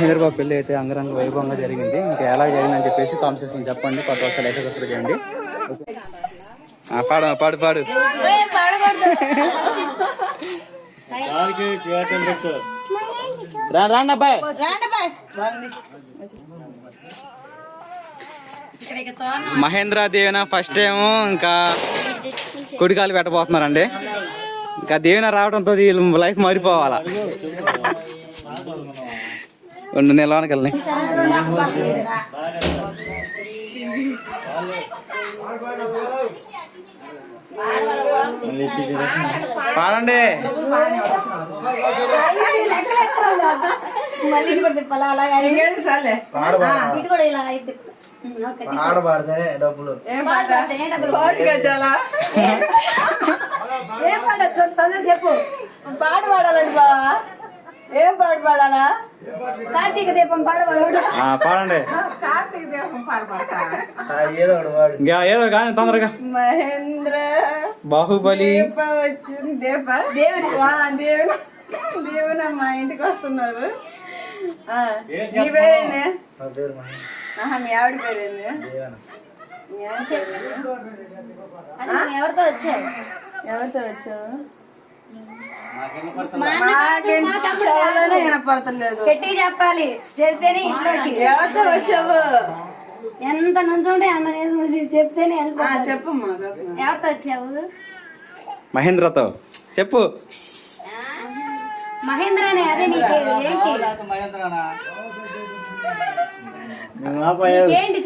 మహేంద్ర బాబు పెళ్లి అయితే అంగరంగ వైభవంగా జరిగింది. ఇంకా ఎలా జరిగిందని చెప్పేసి కామెంట్ సెక్షన్ చెప్పండి. కొత్త వస్తే లైక్ సబ్స్క్రైబ్ చేయండి. పాడు పాడు పాడు. రాండి అబ్బాయి. మహేంద్ర దేవన ఫస్ట్ టైం ఇంకా కుడికాలు పెట్టబోతున్నారండి. ఇంకా దేవన రావడంతో వీళ్ళు లైఫ్ మారిపోవాలా. నేను లోనికి వెళ్ళి పాడండి. డబ్బులు చెప్పు. పాట పాడాలండి బావా. ఏం పాట పాడాలా? కార్తీక దీపం పాడవాడు. పాడండి. కార్తీక దీపం ఏదో కానీ తొందరగా. మహేంద్ర బాహుబలి వచ్చింది. దేవుని మా ఇంటికి వస్తున్నారు. నీ పేరేంది? మీ ఆవిడ పేరేంది? ఎవరితో వచ్చావు? వినపడతలేదు. గట్టి చెప్పాలి. చెప్తేనే ఇంట్లోకి. ఎవరితో వచ్చావు? ఎంత నుంచుంటే అంత చెప్తేనే చెప్పు. ఎవరితో వచ్చావు? మహేంద్రతో చెప్పు. మహేంద్రనే. అదే నీకేంటి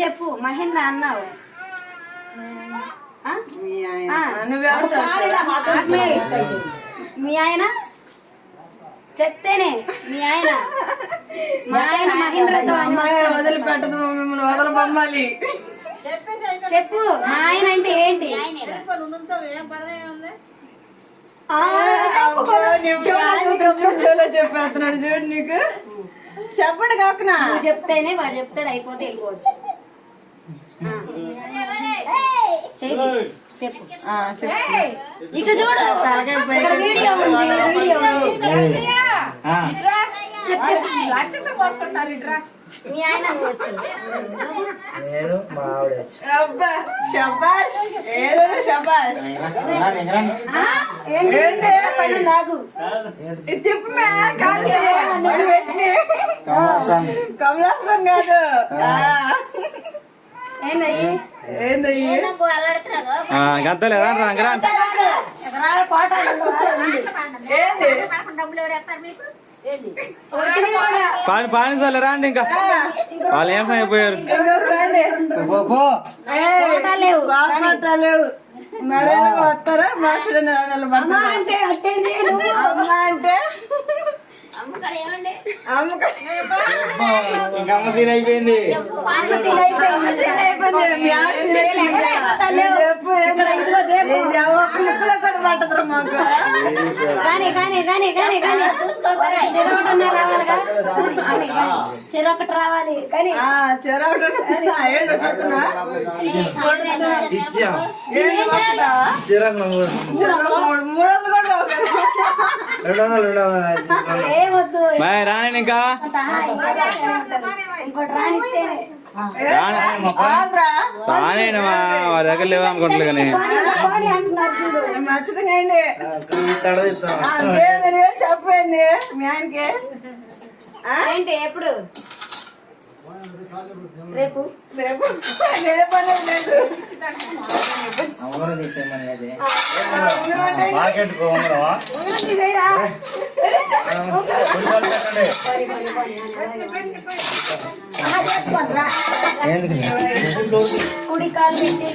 చెప్పు. మహేంద్ర అన్నావు. మీ ఆయన చెప్తేనే. మీ ఆయన మా ఆయన మహేంద్రతో వదిలిపెట్టదు. మిమ్మల్ని వదలబొమ్మాలి. చెప్పు. మా ఆయన అంటే ఏంటి? చెప్పేస్తున్నాడు చూడు. నీకు చెప్పండి కాకునా చెప్తేనే వాడు చెప్తాడు. అయిపోతే వెళ్ళిపోవచ్చు. చెప్పు. ఇటు చూడు. వీడియో ఉంది. మీ ఆయన నేను మా ఆవిడ. శబాష్. ఏదో శబాష్. నాకు చెప్పు. కమలాసన్ కాదు. గంతలేదా? పానిసాలే రాండి. ఇంకా వాళ్ళు ఏం అయిపోయారు. లేవు మరే వస్తారా? మార్చడం అంటే అయిపోయింది. పట్టదు మాకు. చెరొకటి రావాలి. రాని ఇంకా రానేనమ్మా. వారి దగ్గర లేవు అనుకుంటలే. కానీ చెప్పండి మీ ఆయనకి ఏంటి? ఎప్పుడు? రేపు. రేపు కుడి కాలు పెట్టి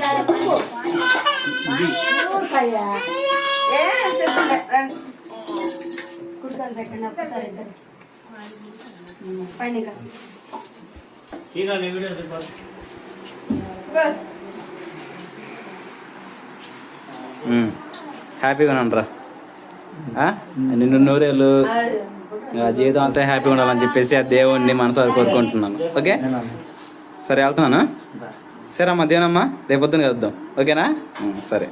కుడికాలు పెట్టండి ఒక్కసారి. పండుగ హ్యాపీగా ఉండరా. నిన్ను నూరేళ్ళు జీవితం అంతా హ్యాపీగా ఉండాలని చెప్పేసి ఆ దేవుణ్ణి మనసారి కోరుకుంటున్నాను. ఓకే సరే వెళ్తున్నాను. సరే అమ్మా. దేవనమ్మా రేపు పొద్దున కలుద్దాం. ఓకేనా? సరే.